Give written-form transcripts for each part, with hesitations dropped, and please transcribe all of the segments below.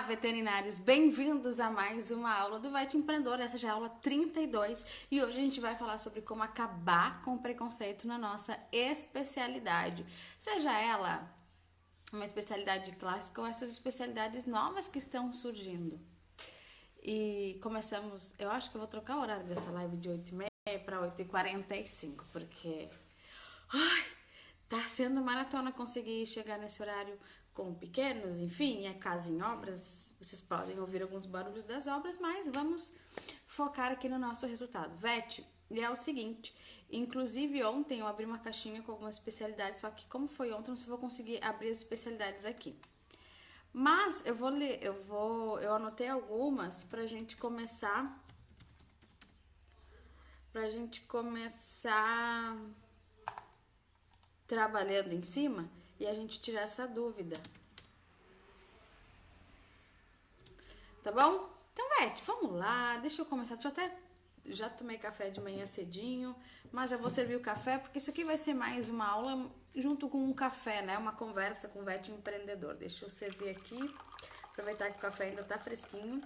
veterinários, bem-vindos a mais uma aula do Vai Te Empreendedor. Essa já é a aula 32 e hoje a gente vai falar sobre como acabar com o preconceito na nossa especialidade, seja ela uma especialidade clássica ou essas especialidades novas que estão surgindo. E começamos, eu acho que eu vou trocar o horário dessa live de 8h30 para 8h45, porque tá sendo maratona conseguir chegar nesse horário com pequenos, enfim, é casa em obras, vocês podem ouvir alguns barulhos das obras, mas vamos focar aqui no nosso resultado. Vete, e é o seguinte, inclusive ontem eu abri uma caixinha com algumas especialidades, só que como foi ontem, eu não vou conseguir abrir as especialidades aqui. Mas eu vou ler, eu anotei algumas pra gente começar trabalhando em cima e a gente tirar essa dúvida. Tá bom? Então, Beth, vamos lá. Deixa eu começar. Já tomei café de manhã cedinho, mas já vou servir o café, porque isso aqui vai ser mais uma aula junto com um café, né? Uma conversa com o Beth Empreendedor. Deixa eu servir aqui. Aproveitar que o café ainda tá fresquinho.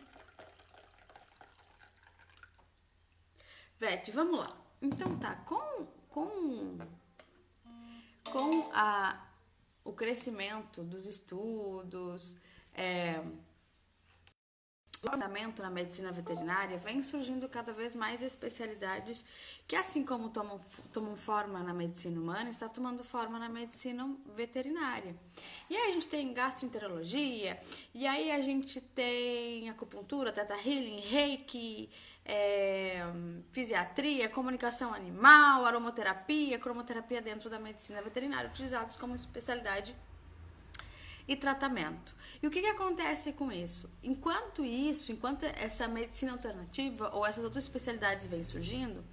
Beth, vamos lá. Então tá, com o crescimento dos estudos, o andamento na medicina veterinária, vem surgindo cada vez mais especialidades que, assim como tomam forma na medicina humana, está tomando forma na medicina veterinária. E aí a gente tem gastroenterologia, e aí a gente tem acupuntura, teta healing, reiki, fisiatria, comunicação animal, aromaterapia, cromoterapia dentro da medicina veterinária, utilizados como especialidade e tratamento. E o que acontece com isso? Enquanto essa medicina alternativa ou essas outras especialidades vêm surgindo,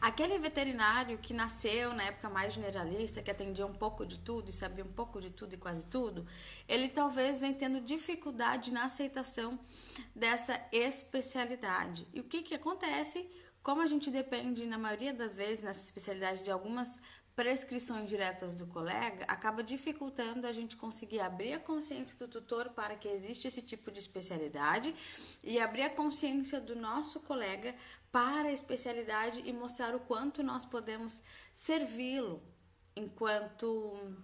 aquele veterinário que nasceu na época mais generalista, que atendia um pouco de tudo e sabia um pouco de tudo e quase tudo, ele talvez venha tendo dificuldade na aceitação dessa especialidade. E o que acontece? Como a gente depende, na maioria das vezes, nessa especialidade, de algumas prescrições diretas do colega, acaba dificultando a gente conseguir abrir a consciência do tutor para que existe esse tipo de especialidade e abrir a consciência do nosso colega para a especialidade e mostrar o quanto nós podemos servi-lo enquanto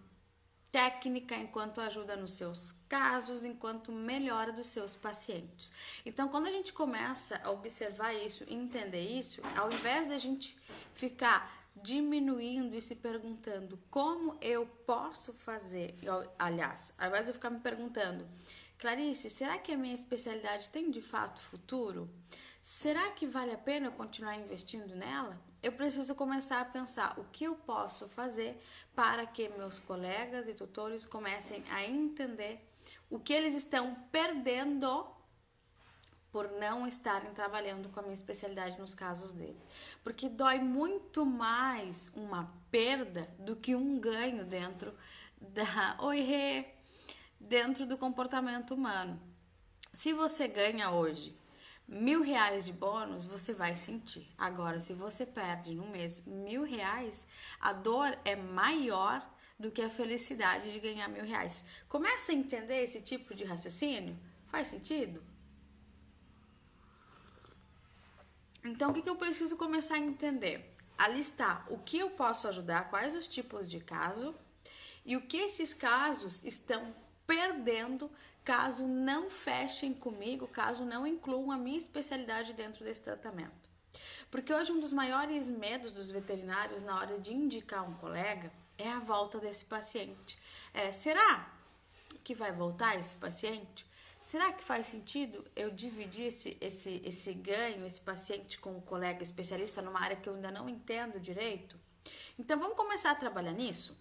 técnica, enquanto ajuda nos seus casos, enquanto melhora dos seus pacientes. Então, quando a gente começa a observar isso e entender isso, ao invés da gente ficar diminuindo e se perguntando como eu posso fazer, aliás, ao invés de eu ficar me perguntando, Clarice, será que a minha especialidade tem de fato futuro? Será que vale a pena eu continuar investindo nela? Eu preciso começar a pensar o que eu posso fazer para que meus colegas e tutores comecem a entender o que eles estão perdendo por não estarem trabalhando com a minha especialidade nos casos dele. Porque dói muito mais uma perda do que um ganho dentro do comportamento humano. Se você ganha hoje R$1.000 de bônus, você vai sentir. Agora, se você perde no mês R$1.000, a dor é maior do que a felicidade de ganhar R$1.000. Começa a entender esse tipo de raciocínio? Faz sentido? Então, o que eu preciso começar a entender? A listar o que eu posso ajudar, quais os tipos de caso e o que esses casos estão perdendo caso não fechem comigo, caso não incluam a minha especialidade dentro desse tratamento. Porque hoje um dos maiores medos dos veterinários na hora de indicar um colega é a volta desse paciente. Será que vai voltar esse paciente? Será que faz sentido eu dividir esse ganho, esse paciente com um colega especialista numa área que eu ainda não entendo direito? Então, vamos começar a trabalhar nisso?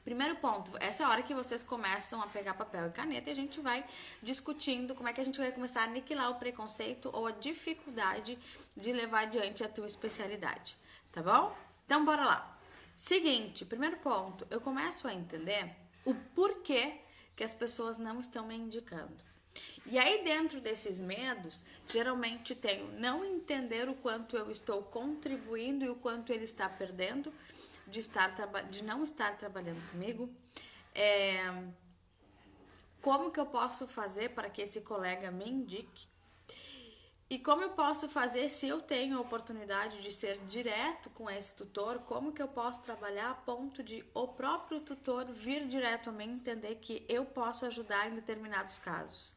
Primeiro ponto, essa é a hora que vocês começam a pegar papel e caneta e a gente vai discutindo como é que a gente vai começar a aniquilar o preconceito ou a dificuldade de levar adiante a tua especialidade, tá bom? Então, bora lá. Seguinte, primeiro ponto, eu começo a entender o porquê que as pessoas não estão me indicando. E aí, dentro desses medos, geralmente tenho não entender o quanto eu estou contribuindo e o quanto ele está perdendo de não estar trabalhando comigo, como que eu posso fazer para que esse colega me indique? E como eu posso fazer se eu tenho a oportunidade de ser direto com esse tutor? Como que eu posso trabalhar a ponto de o próprio tutor vir direto a mim entender que eu posso ajudar em determinados casos?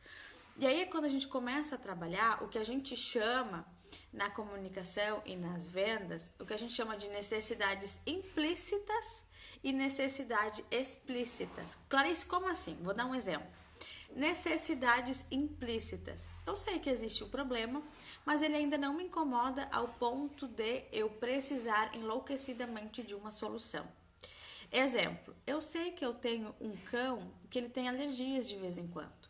E aí, quando a gente começa a trabalhar, o que a gente chama na comunicação e nas vendas, o que a gente chama de necessidades implícitas e necessidades explícitas. Clarice, como assim? Vou dar um exemplo. Necessidades implícitas. Eu sei que existe um problema, mas ele ainda não me incomoda ao ponto de eu precisar enlouquecidamente de uma solução. Exemplo, eu sei que eu tenho um cão que ele tem alergias de vez em quando,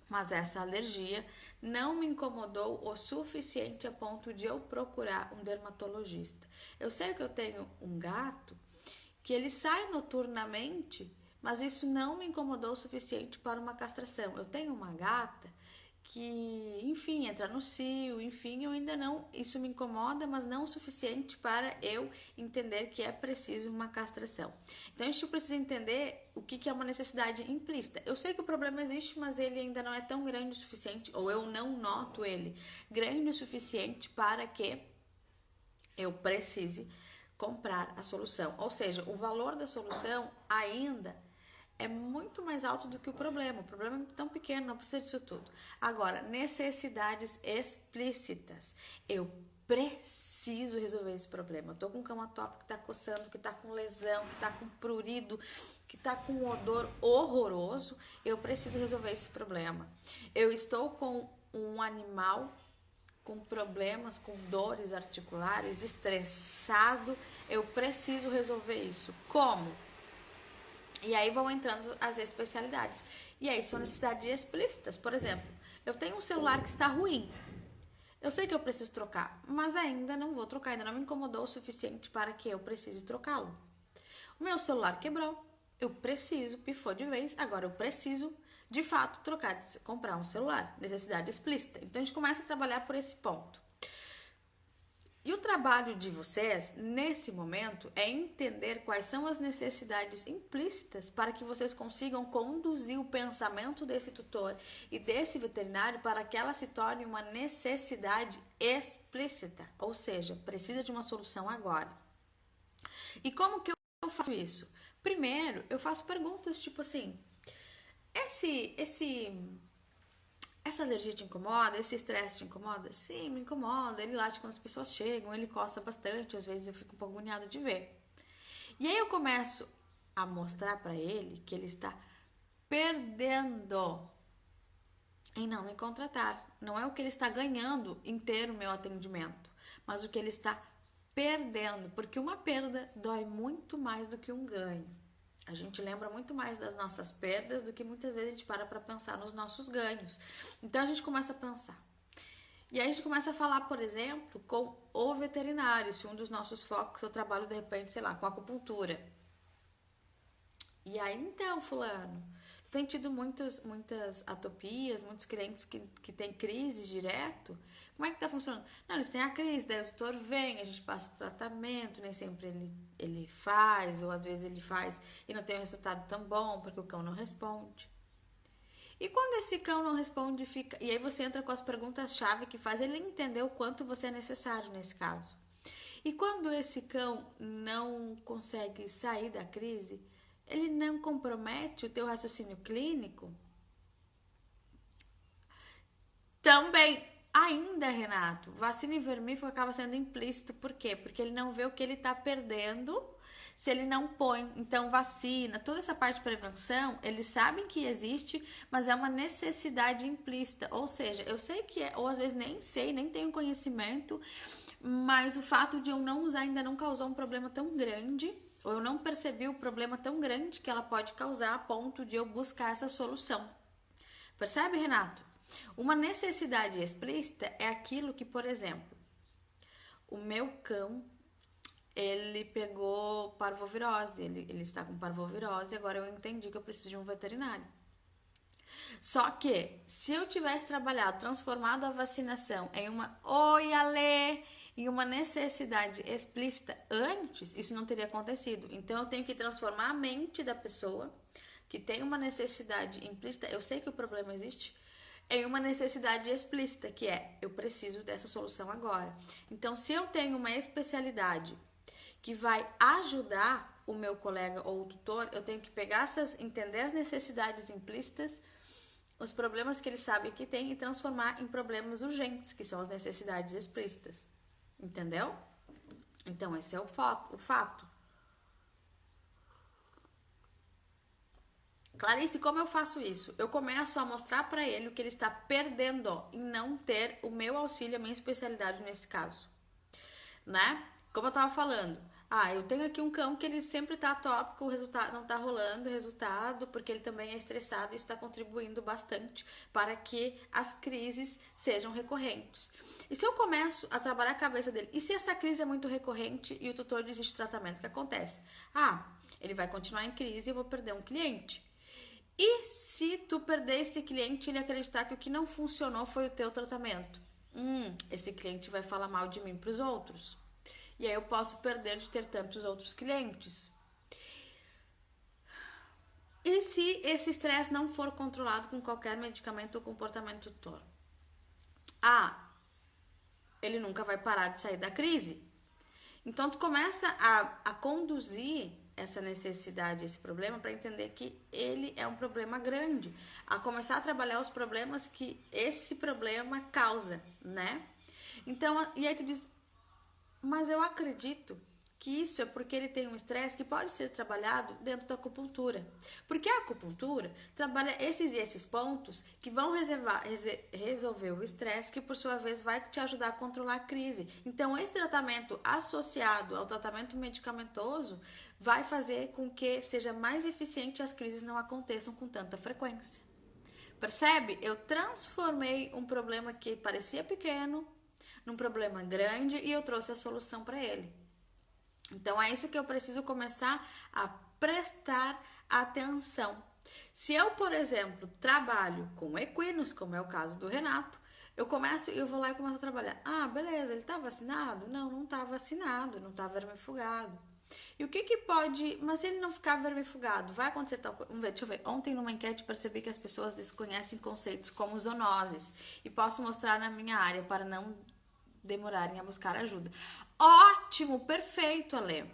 mas essa alergia não me incomodou o suficiente a ponto de eu procurar um dermatologista. Eu sei que eu tenho um gato que ele sai noturnamente, mas isso não me incomodou o suficiente para uma castração. Eu tenho uma gata que, enfim, entra no cio, enfim, eu ainda não, isso me incomoda, mas não o suficiente para eu entender que é preciso uma castração. Então, a gente precisa entender o que é uma necessidade implícita. Eu sei que o problema existe, mas ele ainda não é tão grande o suficiente, ou eu não noto ele grande o suficiente para que eu precise comprar a solução. Ou seja, o valor da solução ainda é muito mais alto do que o problema. O problema é tão pequeno, não precisa disso tudo. Agora, necessidades explícitas. Eu preciso resolver esse problema. Eu tô com um cão atópico que tá coçando, que tá com lesão, que tá com prurido, que tá com um odor horroroso. Eu preciso resolver esse problema. Eu estou com um animal com problemas, com dores articulares, estressado. Eu preciso resolver isso. Como? E aí vão entrando as especialidades. E aí são necessidades explícitas. Por exemplo, eu tenho um celular que está ruim. Eu sei que eu preciso trocar, mas ainda não vou trocar. Ainda não me incomodou o suficiente para que eu precise trocá-lo. O meu celular quebrou. Eu preciso, pifou de vez. Agora eu preciso, de fato, trocar, comprar um celular. Necessidade explícita. Então a gente começa a trabalhar por esse ponto. E o trabalho de vocês, nesse momento, é entender quais são as necessidades implícitas para que vocês consigam conduzir o pensamento desse tutor e desse veterinário para que ela se torne uma necessidade explícita, ou seja, precisa de uma solução agora. E como que eu faço isso? Primeiro, eu faço perguntas tipo assim, essa alergia te incomoda? Esse estresse te incomoda? Sim, me incomoda. Ele late quando as pessoas chegam, ele coça bastante, às vezes eu fico um pouco agoniado de ver. E aí eu começo a mostrar para ele que ele está perdendo em não me contratar. Não é o que ele está ganhando em ter o meu atendimento, mas o que ele está perdendo, porque uma perda dói muito mais do que um ganho. A gente lembra muito mais das nossas perdas do que muitas vezes a gente para pensar nos nossos ganhos. Então a gente começa a pensar. E aí a gente começa a falar, por exemplo, com o veterinário, se um dos nossos focos eu trabalho de repente, sei lá, com acupuntura. E aí, então, fulano, você tem tido muitas atopias, muitos clientes que têm crises direto? Como é que tá funcionando? Não, eles têm a crise, daí o doutor vem, a gente passa o tratamento, nem sempre ele faz, ou às vezes ele faz e não tem um resultado tão bom, porque o cão não responde. E quando esse cão não responde, fica... E aí você entra com as perguntas-chave que faz ele entender o quanto você é necessário nesse caso. E quando esse cão não consegue sair da crise, ele não compromete o teu raciocínio clínico? Também, ainda, Renato, vacina em vermífugo acaba sendo implícito. Por quê? Porque ele não vê o que ele está perdendo se ele não põe. Então, vacina, toda essa parte de prevenção, eles sabem que existe, mas é uma necessidade implícita. Ou seja, eu sei que é, ou às vezes nem sei, nem tenho conhecimento, mas o fato de eu não usar ainda não causou um problema tão grande, ou eu não percebi o problema tão grande que ela pode causar a ponto de eu buscar essa solução. Percebe, Renato? Uma necessidade explícita é aquilo que, por exemplo, o meu cão, ele pegou parvovirose, ele está com parvovirose, agora eu entendi que eu preciso de um veterinário. Só que, se eu tivesse trabalhado, transformado a vacinação em uma em uma necessidade explícita antes, isso não teria acontecido. Então, eu tenho que transformar a mente da pessoa, que tem uma necessidade implícita, eu sei que o problema existe, em uma necessidade explícita, que é, eu preciso dessa solução agora. Então, se eu tenho uma especialidade que vai ajudar o meu colega ou o tutor, eu tenho que pegar entender as necessidades implícitas, os problemas que eles sabem que tem e transformar em problemas urgentes, que são as necessidades explícitas. Entendeu? Então, esse é o fato. Clarice, como eu faço isso? Eu começo a mostrar para ele o que ele está perdendo em não ter o meu auxílio, a minha especialidade nesse caso, né? Como eu tava falando, eu tenho aqui um cão que ele sempre tá tópico, o resultado não tá rolando, o resultado, porque ele também é estressado e isso está contribuindo bastante para que as crises sejam recorrentes. E se eu começo a trabalhar a cabeça dele, e se essa crise é muito recorrente e o tutor desiste de tratamento, o que acontece? Ele vai continuar em crise e eu vou perder um cliente. E se tu perder esse cliente e ele acreditar que o que não funcionou foi o teu tratamento? Esse cliente vai falar mal de mim para os outros. E aí eu posso perder de ter tantos outros clientes. E se esse estresse não for controlado com qualquer medicamento ou comportamento tutor? Ele nunca vai parar de sair da crise. Então, tu começa a conduzir essa necessidade, esse problema, para entender que ele é um problema grande. A começar a trabalhar os problemas que esse problema causa, né? Então, e aí tu diz, mas eu acredito que isso é porque ele tem um estresse que pode ser trabalhado dentro da acupuntura. Porque a acupuntura trabalha esses pontos que vão resolver o estresse, que por sua vez vai te ajudar a controlar a crise. Então, esse tratamento associado ao tratamento medicamentoso vai fazer com que seja mais eficiente e as crises não aconteçam com tanta frequência. Percebe? Eu transformei um problema que parecia pequeno num problema grande e eu trouxe a solução para ele. Então, é isso que eu preciso começar a prestar atenção. Se eu, por exemplo, trabalho com equinos, como é o caso do Renato, eu vou lá e começo a trabalhar. Beleza, ele tá vacinado? Não tá vacinado, não tá vermifugado. E o que pode... Mas se ele não ficar vermifugado, vai acontecer tal coisa? Deixa eu ver. Ontem, numa enquete, percebi que as pessoas desconhecem conceitos como zoonoses. E posso mostrar na minha área para não demorarem a buscar ajuda. Ótimo, perfeito, Alê.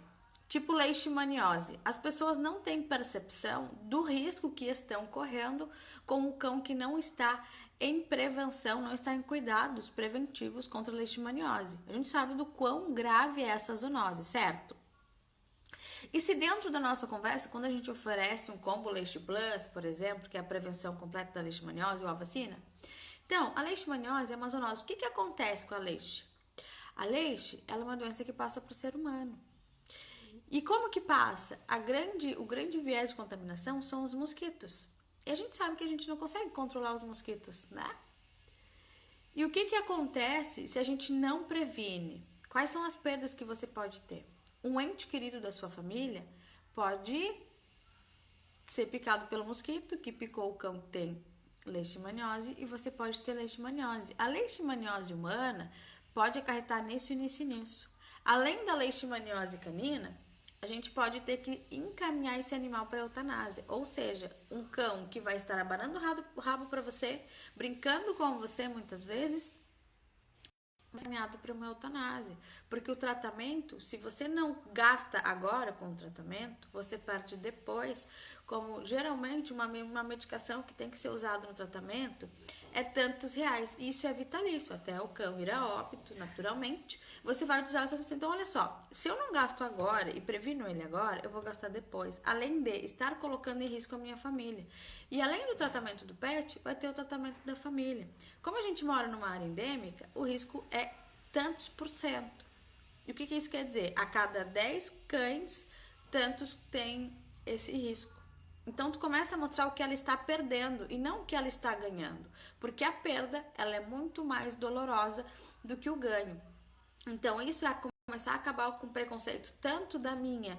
Tipo leishmaniose. As pessoas não têm percepção do risco que estão correndo com o cão que não está em prevenção, não está em cuidados preventivos contra a leishmaniose. A gente sabe do quão grave é essa zoonose, certo? E se dentro da nossa conversa, quando a gente oferece um combo Leish Plus, por exemplo, que é a prevenção completa da leishmaniose ou a vacina, então, a leishmaniose é uma zoonose. O que acontece com a leish? A leish, ela é uma doença que passa para o ser humano. E como que passa? O grande viés de contaminação são os mosquitos. E a gente sabe que a gente não consegue controlar os mosquitos, né? E o que acontece se a gente não previne? Quais são as perdas que você pode ter? Um ente querido da sua família pode ser picado pelo mosquito, que picou o cão que tem leishmaniose, e você pode ter leishmaniose. A leishmaniose humana pode acarretar nisso e nisso e nisso. Além da leishmaniose canina, a gente pode ter que encaminhar esse animal para eutanásia. Ou seja, um cão que vai estar abanando o rabo para você, brincando com você muitas vezes, encaminhado para uma eutanásia. Porque o tratamento, se você não gasta agora com o tratamento, você perde depois. Como geralmente uma medicação que tem que ser usada no tratamento é tantos reais. E isso é vitalício, até o cão ir a óbito naturalmente. Você vai usar essa doença. Então, olha só, se eu não gasto agora e previno ele agora, eu vou gastar depois. Além de estar colocando em risco a minha família. E além do tratamento do pet, vai ter o tratamento da família. Como a gente mora numa área endêmica, o risco é tantos %. E o que isso quer dizer? A cada 10 cães, tantos têm esse risco. Então, tu começa a mostrar o que ela está perdendo e não o que ela está ganhando. Porque a perda, ela é muito mais dolorosa do que o ganho. Então, isso é começar a acabar com o preconceito tanto da minha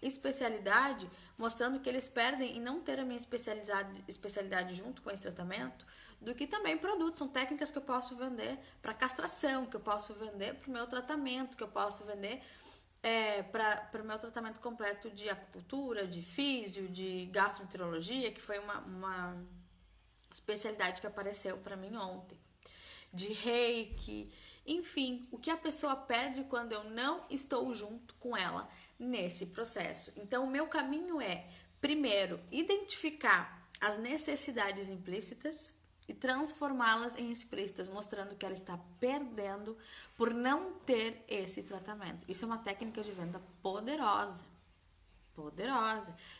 especialidade, mostrando que eles perdem em não ter a minha especialidade junto com esse tratamento, do que também produtos, são técnicas que eu posso vender para castração, que eu posso vender para o meu tratamento, que eu posso vender para o meu tratamento completo de acupuntura, de físio, de gastroenterologia, que foi uma especialidade que apareceu para mim ontem, de reiki, enfim, o que a pessoa perde quando eu não estou junto com ela nesse processo. Então, o meu caminho é, primeiro, identificar as necessidades implícitas e transformá-las em explícitas, mostrando que ela está perdendo por não ter esse tratamento. Isso é uma técnica de venda poderosa,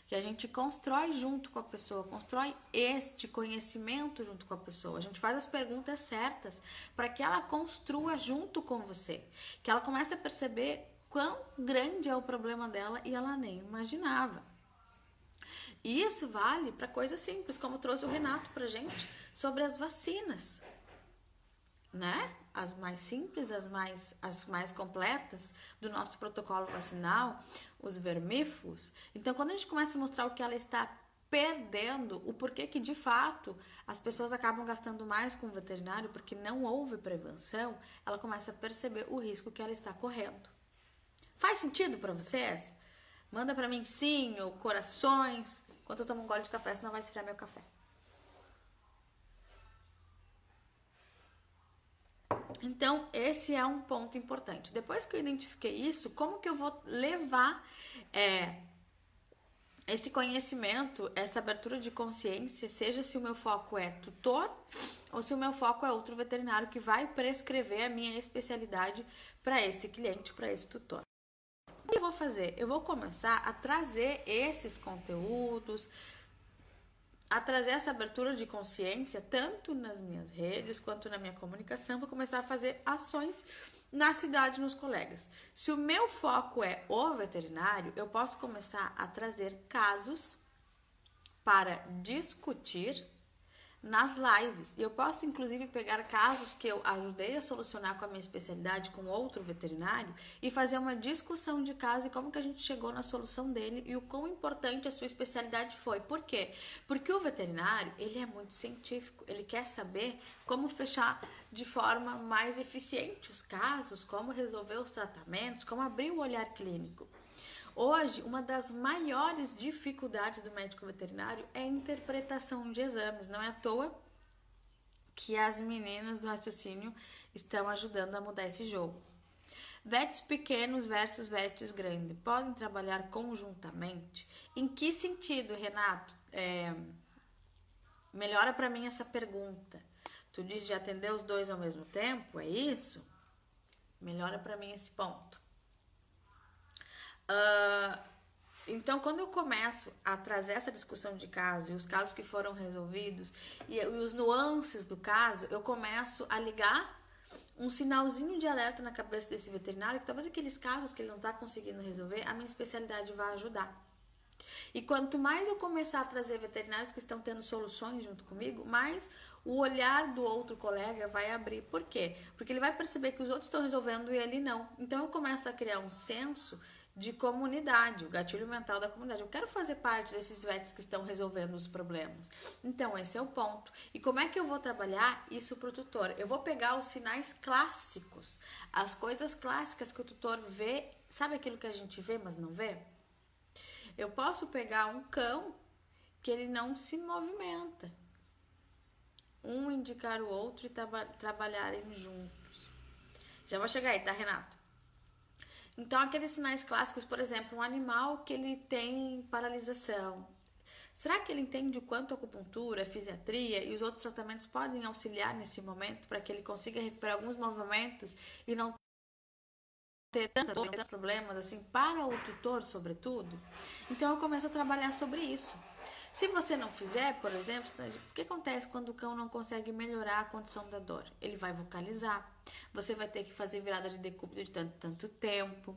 que a gente constrói junto com a pessoa, constrói este conhecimento junto com a pessoa. A gente faz as perguntas certas para que ela construa junto com você, que ela comece a perceber quão grande é o problema dela e ela nem imaginava. E isso vale para coisas simples, como trouxe o Renato pra gente sobre as vacinas, né? As mais simples, as mais completas do nosso protocolo vacinal, os vermífugos. Então, quando a gente começa a mostrar o que ela está perdendo, o porquê que de fato as pessoas acabam gastando mais com o veterinário porque não houve prevenção, ela começa a perceber o risco que ela está correndo. Faz sentido para vocês? Manda para mim sim, ou corações. Enquanto eu tomo um gole de café, senão vai esfriar meu café. Então, esse é um ponto importante. Depois que eu identifiquei isso, como que eu vou levar esse conhecimento, essa abertura de consciência, seja se o meu foco é tutor ou se o meu foco é outro veterinário que vai prescrever a minha especialidade para esse cliente, para esse tutor. O que eu vou fazer? Eu vou começar a trazer esses conteúdos, a trazer essa abertura de consciência, tanto nas minhas redes quanto na minha comunicação. Vou começar a fazer ações na cidade, nos colegas. Se o meu foco é o veterinário, eu posso começar a trazer casos para discutir nas lives. E eu posso, inclusive, pegar casos que eu ajudei a solucionar com a minha especialidade com outro veterinário e fazer uma discussão de caso e como que a gente chegou na solução dele e o quão importante a sua especialidade foi. Por quê? Porque o veterinário, ele é muito científico, ele quer saber como fechar de forma mais eficiente os casos, como resolver os tratamentos, como abrir o olhar clínico. Hoje, uma das maiores dificuldades do médico veterinário é a interpretação de exames. Não é à toa que as meninas do raciocínio estão ajudando a mudar esse jogo. Vets pequenos versus vets grandes podem trabalhar conjuntamente? Em que sentido, Renato? Melhora para mim essa pergunta. Tu diz de atender os dois ao mesmo tempo? É isso? Melhora para mim esse ponto. Então, quando eu começo a trazer essa discussão de caso e os casos que foram resolvidos e os nuances do caso, eu começo a ligar um sinalzinho de alerta na cabeça desse veterinário que talvez aqueles casos que ele não está conseguindo resolver, a minha especialidade vai ajudar. E quanto mais eu começar a trazer veterinários que estão tendo soluções junto comigo, mais o olhar do outro colega vai abrir. Por quê? Porque ele vai perceber que os outros estão resolvendo e ele não. Então eu começo a criar um senso de comunidade, o gatilho mental da comunidade. Eu quero fazer parte desses vets que estão resolvendo os problemas. Então, esse é o ponto. E como é que eu vou trabalhar isso para o tutor? Eu vou pegar os sinais clássicos, as coisas clássicas que o tutor vê. Sabe aquilo que a gente vê, mas não vê? Eu posso pegar um cão que ele não se movimenta. Um indicar o outro e trabalharem juntos. Já vou chegar aí, tá, Renato? Então, aqueles sinais clássicos, por exemplo, um animal que ele tem paralisação. Será que ele entende o quanto a acupuntura, a fisiatria e os outros tratamentos podem auxiliar nesse momento para que ele consiga recuperar alguns movimentos e não ter tantos problemas assim para o tutor, sobretudo? Então, eu começo a trabalhar sobre isso. Se você não fizer, por exemplo, o que acontece quando o cão não consegue melhorar a condição da dor? Ele vai vocalizar, você vai ter que fazer virada de decúbito de tanto tempo,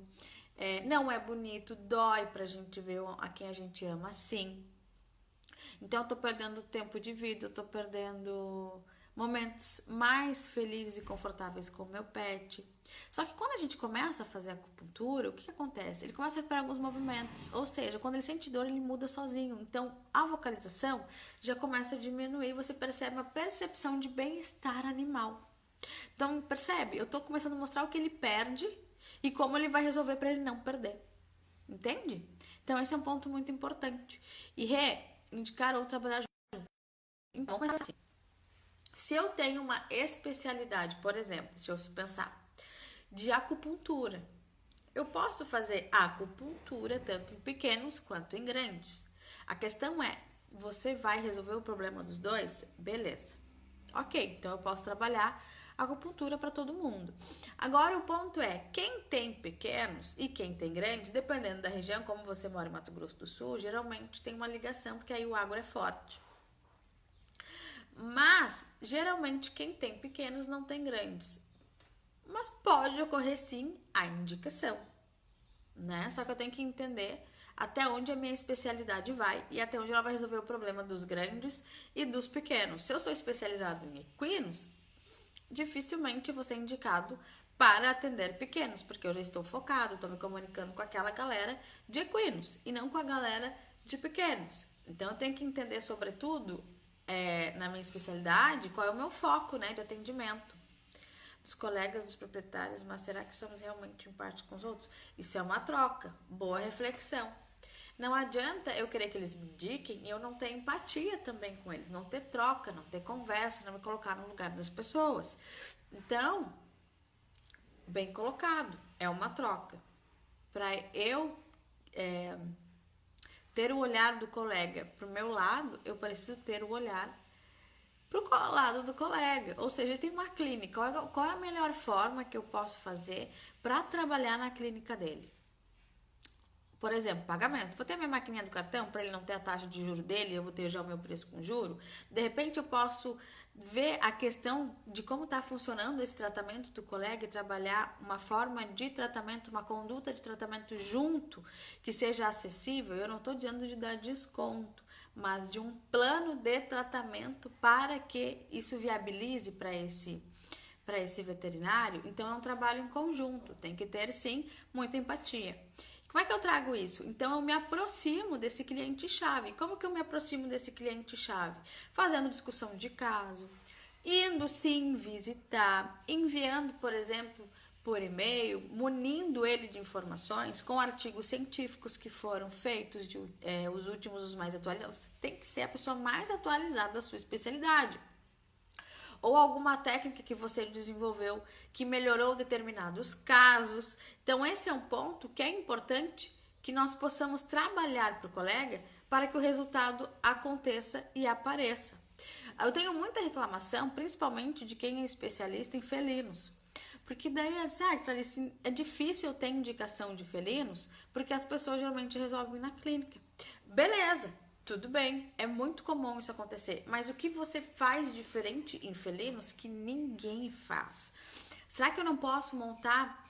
não é bonito, dói pra gente ver a quem a gente ama assim. Então eu tô perdendo tempo de vida, eu tô perdendo momentos mais felizes e confortáveis com o meu pet. Só que quando a gente começa a fazer acupuntura, o que acontece? Ele começa a recuperar alguns movimentos, ou seja, quando ele sente dor, ele muda sozinho. Então, a vocalização já começa a diminuir, você percebe uma percepção de bem-estar animal. Então, percebe? Eu tô começando a mostrar o que ele perde e como ele vai resolver para ele não perder. Entende? Então esse é um ponto muito importante. E indicar ou trabalhar junto. Então, assim, se eu tenho uma especialidade, por exemplo, se eu pensar de acupuntura, eu posso fazer acupuntura tanto em pequenos quanto em grandes. A questão é, você vai resolver o problema dos dois? Beleza. Ok, então eu posso trabalhar acupuntura para todo mundo. Agora o ponto é, quem tem pequenos e quem tem grandes, dependendo da região, como você mora em Mato Grosso do Sul, geralmente tem uma ligação, porque aí o agro é forte. Mas, geralmente, quem tem pequenos não tem grandes. Mas pode ocorrer sim a indicação, né? Só que eu tenho que entender até onde a minha especialidade vai e até onde ela vai resolver o problema dos grandes e dos pequenos. Se eu sou especializado em equinos, dificilmente vou ser indicado para atender pequenos, porque eu já estou focado, estou me comunicando com aquela galera de equinos e não com a galera de pequenos. Então eu tenho que entender, sobretudo, na minha especialidade, qual é o meu foco, né, de atendimento. Dos colegas, dos proprietários, mas será que somos realmente em parte com os outros? Isso é uma troca, boa reflexão. Não adianta eu querer que eles me indiquem e eu não ter empatia também com eles, não ter troca, não ter conversa, não me colocar no lugar das pessoas. Então, bem colocado, é uma troca. Para eu ter o olhar do colega para o meu lado, eu preciso ter o olhar para o lado do colega. Ou seja, ele tem uma clínica. Qual é a melhor forma que eu posso fazer para trabalhar na clínica dele? Por exemplo, pagamento. Vou ter a minha maquininha do cartão para ele não ter a taxa de juro dele, eu vou ter já o meu preço com juro. De repente eu posso ver a questão de como está funcionando esse tratamento do colega e trabalhar uma forma de tratamento, uma conduta de tratamento junto, que seja acessível. Eu não estou dizendo de dar desconto, mas de um plano de tratamento para que isso viabilize para esse veterinário. Então é um trabalho em conjunto, tem que ter sim muita empatia. Como é que eu trago isso? Então eu me aproximo desse cliente-chave. Como que eu me aproximo desse cliente-chave? Fazendo discussão de caso, indo sim visitar, enviando, por exemplo, por e-mail, munindo ele de informações com artigos científicos que foram feitos, os últimos, os mais atualizados. Você tem que ser a pessoa mais atualizada da sua especialidade. Ou alguma técnica que você desenvolveu que melhorou determinados casos. Então, esse é um ponto que é importante que nós possamos trabalhar para o colega para que o resultado aconteça e apareça. Eu tenho muita reclamação, principalmente de quem é especialista em felinos. Porque daí, Clarice, é difícil eu ter indicação de felinos, porque as pessoas geralmente resolvem na clínica. Beleza, tudo bem, é muito comum isso acontecer. Mas o que você faz diferente em felinos que ninguém faz? Será que eu não posso montar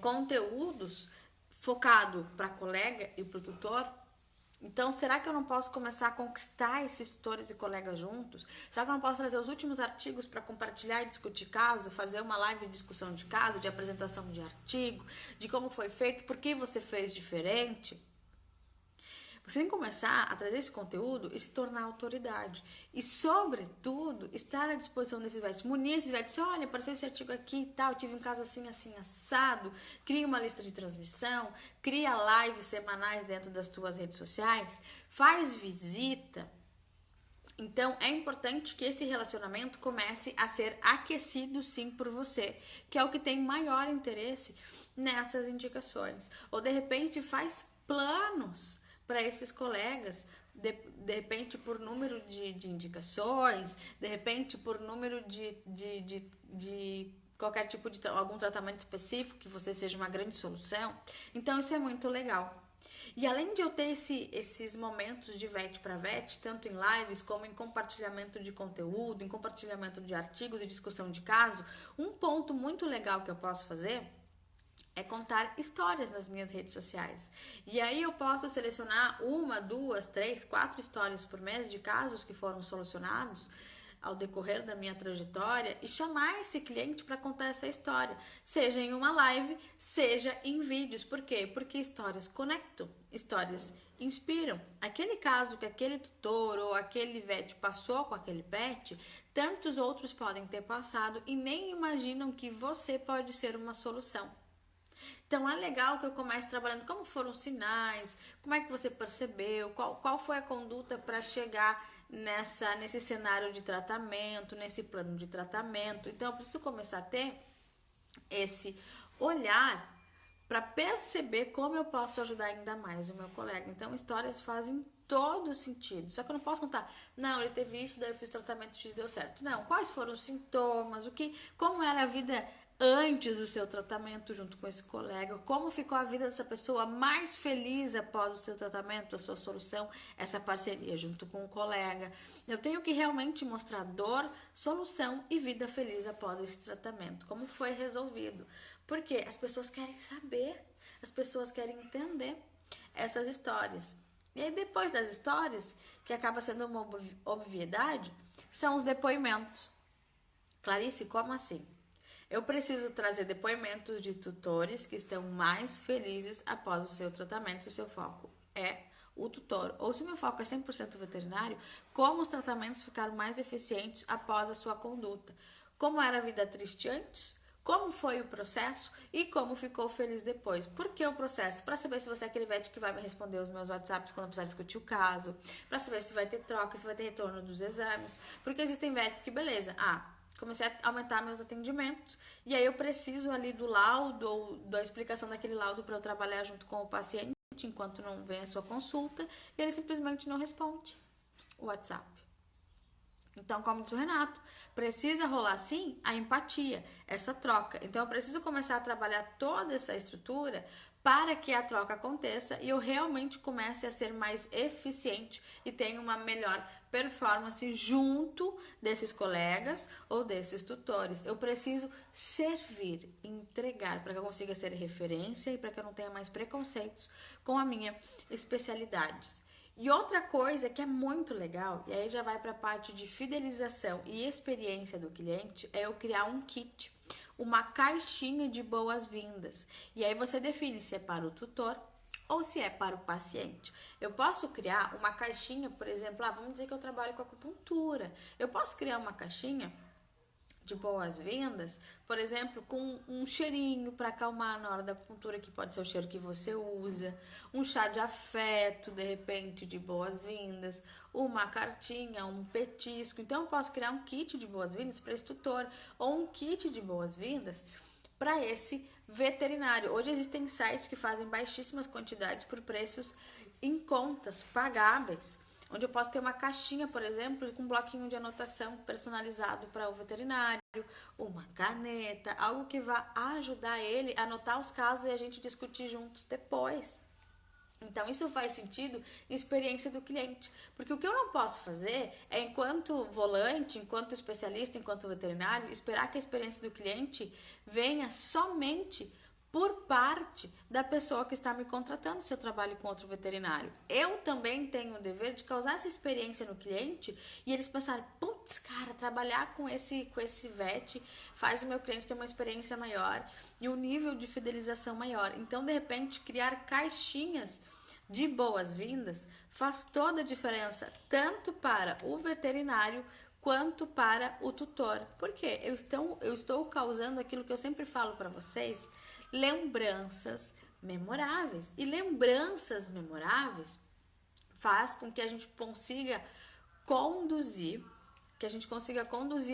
conteúdos focado para colega e para o tutor? Então, será que eu não posso começar a conquistar esses tutores e colegas juntos? Será que eu não posso trazer os últimos artigos para compartilhar e discutir caso, fazer uma live de discussão de caso, de apresentação de artigo, de como foi feito, por que você fez diferente? Você tem que começar a trazer esse conteúdo e se tornar autoridade. E, sobretudo, estar à disposição desses vetos. Munir esses vetos. Olha, apareceu esse artigo aqui e tal, tive um caso assim, assim, assado. Cria uma lista de transmissão. Cria lives semanais dentro das tuas redes sociais. Faz visita. Então, é importante que esse relacionamento comece a ser aquecido, sim, por você, que é o que tem maior interesse nessas indicações. Ou, de repente, faz planos para esses colegas, de repente por número de indicações, de repente por número de qualquer tipo de algum tratamento específico que você seja uma grande solução. Então isso é muito legal. E além de eu ter esses momentos de VET para VET, tanto em lives como em compartilhamento de conteúdo, em compartilhamento de artigos e discussão de caso, um ponto muito legal que eu posso fazer é contar histórias nas minhas redes sociais. E aí eu posso selecionar 1, 2, 3, 4 histórias por mês de casos que foram solucionados ao decorrer da minha trajetória e chamar esse cliente para contar essa história, seja em uma live, seja em vídeos. Por quê? Porque histórias conectam, histórias inspiram. Aquele caso que aquele tutor ou aquele vet passou com aquele pet, tantos outros podem ter passado e nem imaginam que você pode ser uma solução. Então é legal que eu comece trabalhando como foram os sinais, como é que você percebeu, qual foi a conduta para chegar nesse cenário de tratamento, nesse plano de tratamento. Então eu preciso começar a ter esse olhar para perceber como eu posso ajudar ainda mais o meu colega. Então, histórias fazem todo sentido. Só que eu não posso contar, não, ele teve isso, daí eu fiz tratamento X, deu certo. Não, quais foram os sintomas, como era a vida antes do seu tratamento junto com esse colega, como ficou a vida dessa pessoa mais feliz após o seu tratamento, a sua solução, essa parceria junto com o colega. Eu tenho que realmente mostrar dor, solução e vida feliz após esse tratamento, como foi resolvido. Porque as pessoas querem saber, as pessoas querem entender essas histórias. E aí depois das histórias, que acaba sendo uma obviedade, são os depoimentos. Clarice, como assim? Eu preciso trazer depoimentos de tutores que estão mais felizes após o seu tratamento, se o seu foco é o tutor. Ou se o meu foco é 100% veterinário, como os tratamentos ficaram mais eficientes após a sua conduta. Como era a vida triste antes, como foi o processo e como ficou feliz depois. Por que o processo? Para saber se você é aquele vet que vai me responder os meus WhatsApps quando eu precisar discutir o caso, para saber se vai ter troca, se vai ter retorno dos exames, porque existem vets que, beleza, comecei a aumentar meus atendimentos e aí eu preciso ali do laudo ou da explicação daquele laudo para eu trabalhar junto com o paciente enquanto não vem a sua consulta e ele simplesmente não responde o WhatsApp. Então, como disse o Renato, precisa rolar sim a empatia, essa troca. Então, eu preciso começar a trabalhar toda essa estrutura para que a troca aconteça e eu realmente comece a ser mais eficiente e tenha uma melhor performance junto desses colegas ou desses tutores. Eu preciso servir, entregar para que eu consiga ser referência e para que eu não tenha mais preconceitos com a minha especialidade. E outra coisa que é muito legal, e aí já vai para a parte de fidelização e experiência do cliente, é eu criar um kit, uma caixinha de boas-vindas. E aí você define se é para o tutor ou se é para o paciente. Eu posso criar uma caixinha, por exemplo, vamos dizer que eu trabalho com acupuntura. Eu posso criar uma caixinha de boas-vindas, por exemplo, com um cheirinho para acalmar na hora da acupuntura, que pode ser o cheiro que você usa, um chá de afeto, de repente, de boas-vindas, uma cartinha, um petisco. Então, eu posso criar um kit de boas-vindas para esse tutor, ou um kit de boas-vindas para esse veterinário. Hoje existem sites que fazem baixíssimas quantidades por preços em contas, pagáveis, onde eu posso ter uma caixinha, por exemplo, com um bloquinho de anotação personalizado para o veterinário, uma caneta, algo que vá ajudar ele a anotar os casos e a gente discutir juntos depois. Então, isso faz sentido em experiência do cliente. Porque o que eu não posso fazer é, enquanto volante, enquanto especialista, enquanto veterinário, esperar que a experiência do cliente venha somente por parte da pessoa que está me contratando se eu trabalho com outro veterinário. Eu também tenho o dever de causar essa experiência no cliente e eles pensarem, putz, cara, trabalhar com esse vet faz o meu cliente ter uma experiência maior e um nível de fidelização maior. Então, de repente, criar caixinhas de boas-vindas faz toda a diferença, tanto para o veterinário quanto para o tutor. Porque eu estou causando aquilo que eu sempre falo para vocês, lembranças memoráveis. E lembranças memoráveis faz com que a gente consiga conduzir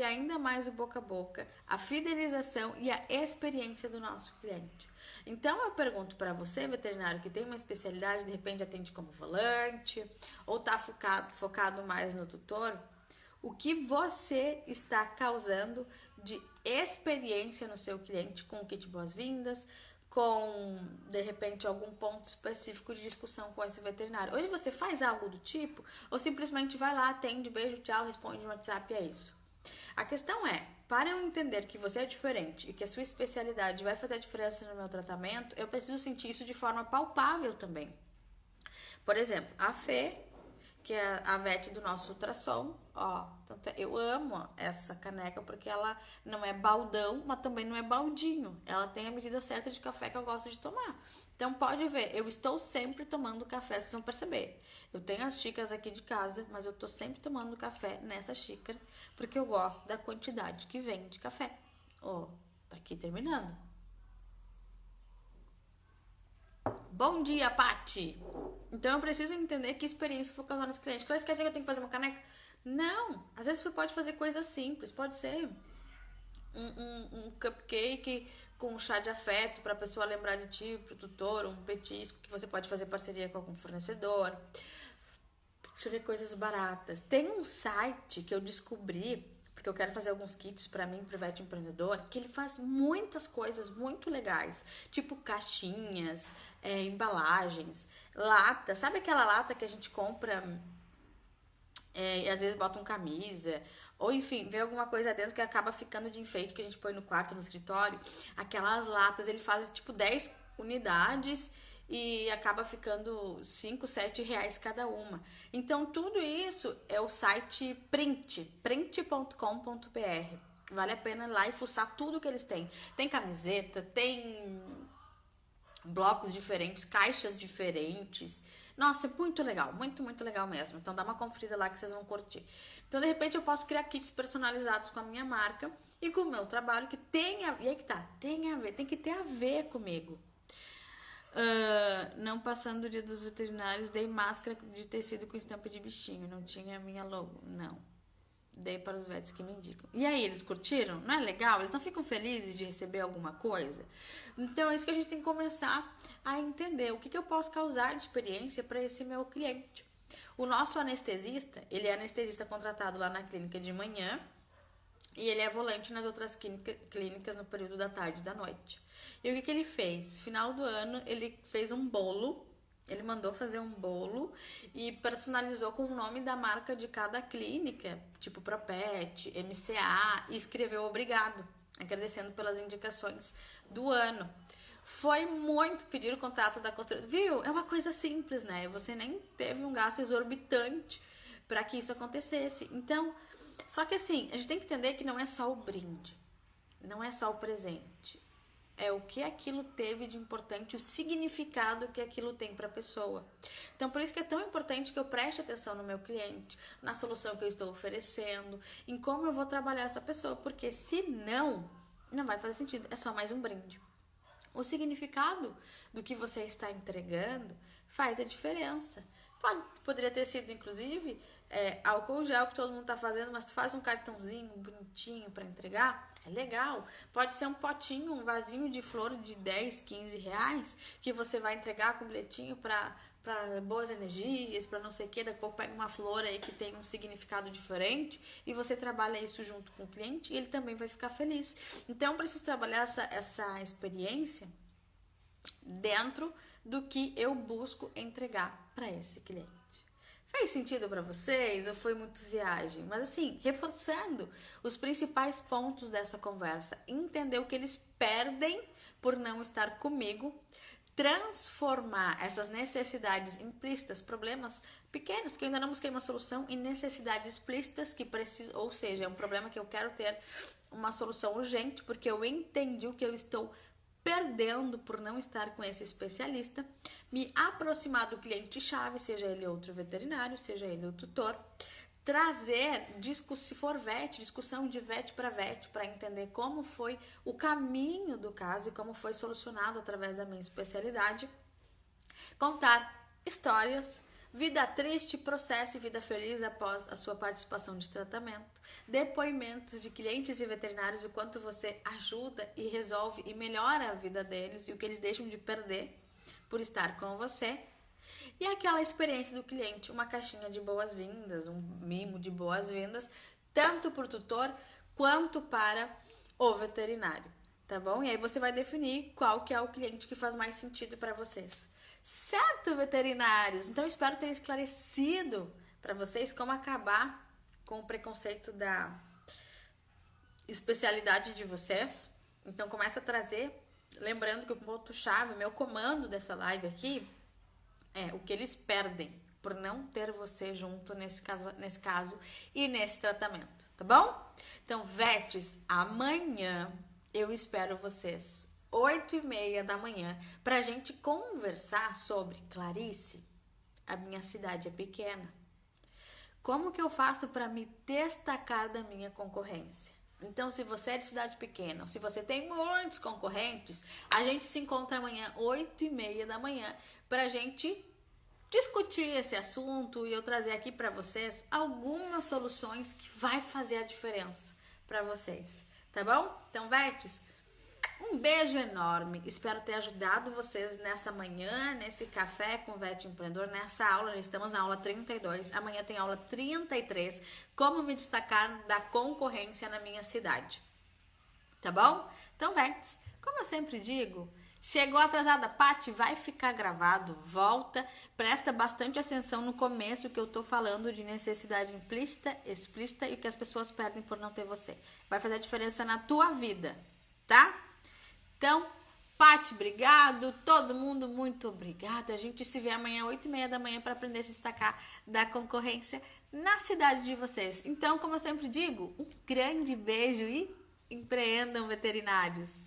ainda mais o boca a boca, a fidelização e a experiência do nosso cliente. Então eu pergunto para você, veterinário, que tem uma especialidade, de repente atende como volante, ou está focado mais no tutor, o que você está causando de experiência no seu cliente com o kit boas-vindas, com, de repente, algum ponto específico de discussão com esse veterinário. Hoje você faz algo do tipo, ou simplesmente vai lá, atende, beijo, tchau, responde no WhatsApp e é isso. A questão é, para eu entender que você é diferente e que a sua especialidade vai fazer a diferença no meu tratamento, eu preciso sentir isso de forma palpável também. Por exemplo, a Fê, que é a vet do nosso ultrassom, eu amo essa caneca porque ela não é baldão, mas também não é baldinho. Ela tem a medida certa de café que eu gosto de tomar. Então pode ver, eu estou sempre tomando café, vocês vão perceber. Eu tenho as xícaras aqui de casa, mas eu estou sempre tomando café nessa xícara, porque eu gosto da quantidade que vem de café. Tá aqui terminando. Bom dia, Pati! Então eu preciso entender que experiência eu vou causar nos clientes. Claro, isso quer dizer que eu tenho que fazer uma caneca? Não! Às vezes você pode fazer coisas simples. Pode ser um cupcake com um chá de afeto para a pessoa lembrar de ti, pro tutor, um petisco que você pode fazer parceria com algum fornecedor. Deixa eu ver coisas baratas. Tem um site que eu descobri, porque eu quero fazer alguns kits para mim, Private Empreendedor, que ele faz muitas coisas muito legais, tipo caixinhas, embalagens, lata. Sabe aquela lata que a gente compra e às vezes botam camisa, ou enfim, vê alguma coisa dentro que acaba ficando de enfeite que a gente põe no quarto, no escritório. Aquelas latas, ele faz tipo 10 unidades e acaba ficando 5, 7 reais cada uma. Então, tudo isso é o site print.com.br. Vale a pena ir lá e fuçar tudo que eles têm. Tem camiseta, tem blocos diferentes, caixas diferentes. Nossa, é muito legal, muito, muito legal mesmo. Então dá uma conferida lá que vocês vão curtir. Então, de repente, eu posso criar kits personalizados com a minha marca e com o meu trabalho, que tem a ver, e aí que tá, tem a ver, tem que ter a ver comigo. Não passando o dia dos veterinários, dei máscara de tecido com estampa de bichinho, não tinha a minha logo, não. Dei para os vets que me indicam. E aí, eles curtiram? Não é legal? Eles não ficam felizes de receber alguma coisa? Então, é isso que a gente tem que começar a entender. O que eu posso causar de experiência para esse meu cliente? O nosso anestesista, ele é anestesista contratado lá na clínica de manhã e ele é volante nas outras clínicas no período da tarde e da noite. E o que ele fez? Final do ano, ele fez um bolo. Ele mandou fazer um bolo e personalizou com o nome da marca de cada clínica, tipo Propet, MCA, e escreveu obrigado, agradecendo pelas indicações do ano. Foi muito pedir o contato da construtora. Viu? É uma coisa simples, né? Você nem teve um gasto exorbitante para que isso acontecesse. Então, só que assim, a gente tem que entender que não é só o brinde, não é só o presente. É o que aquilo teve de importante, o significado que aquilo tem para a pessoa. Então, por isso que é tão importante que eu preste atenção no meu cliente, na solução que eu estou oferecendo, em como eu vou trabalhar essa pessoa, porque se não, não vai fazer sentido, é só mais um brinde. O significado do que você está entregando faz a diferença. Poderia ter sido, inclusive, álcool gel que todo mundo está fazendo, mas tu faz um cartãozinho bonitinho para entregar, é legal. Pode ser um potinho, um vasinho de flor de 10, 15 reais, que você vai entregar com bilhetinho para boas energias, para não sei o que, daqui a pouco pega uma flor aí que tem um significado diferente e você trabalha isso junto com o cliente e ele também vai ficar feliz. Então, eu preciso trabalhar essa experiência dentro do que eu busco entregar para esse cliente. Fez sentido para vocês ou foi muito viagem? Mas assim, reforçando os principais pontos dessa conversa, entender o que eles perdem por não estar comigo, transformar essas necessidades implícitas, problemas pequenos que eu ainda não busquei uma solução, em necessidades explícitas que precisam, ou seja, é um problema que eu quero ter uma solução urgente porque eu entendi o que eu estou perdendo por não estar com esse especialista, me aproximar do cliente-chave, seja ele outro veterinário, seja ele o tutor, trazer, se for VET, discussão de VET para entender como foi o caminho do caso e como foi solucionado através da minha especialidade, contar histórias, vida triste, processo e vida feliz após a sua participação de tratamento, depoimentos de clientes e veterinários, o quanto você ajuda e resolve e melhora a vida deles e o que eles deixam de perder por estar com você. E aquela experiência do cliente, uma caixinha de boas-vindas, um mimo de boas-vindas, tanto para o tutor quanto para o veterinário, tá bom? E aí você vai definir qual que é o cliente que faz mais sentido para vocês. Certo, veterinários? Então, espero ter esclarecido para vocês como acabar com o preconceito da especialidade de vocês. Então, começa a trazer, lembrando que o ponto-chave, meu comando dessa live aqui, é o que eles perdem por não ter você junto nesse caso e nesse tratamento, tá bom? Então, Vetes, amanhã eu espero vocês 8h30 da manhã pra gente conversar sobre Clarice, a minha cidade é pequena. Como que eu faço para me destacar da minha concorrência? Então, se você é de cidade pequena, ou se você tem muitos concorrentes, a gente se encontra amanhã, 8h30 da manhã, pra gente discutir esse assunto e eu trazer aqui para vocês algumas soluções que vai fazer a diferença para vocês, tá bom? Então, Vertes, um beijo enorme. Espero ter ajudado vocês nessa manhã, nesse café com Vete Empreendedor, nessa aula. Já estamos na aula 32. Amanhã tem aula 33. Como me destacar da concorrência na minha cidade. Tá bom? Então, Vertes, como eu sempre digo, chegou atrasada, Paty, vai ficar gravado, volta, presta bastante atenção no começo que eu tô falando de necessidade implícita, explícita e o que as pessoas perdem por não ter você. Vai fazer a diferença na tua vida, tá? Então, Paty, obrigado, todo mundo, muito obrigada. A gente se vê amanhã, 8h30 da manhã, para aprender a se destacar da concorrência na cidade de vocês. Então, como eu sempre digo, um grande beijo e empreendam, veterinários!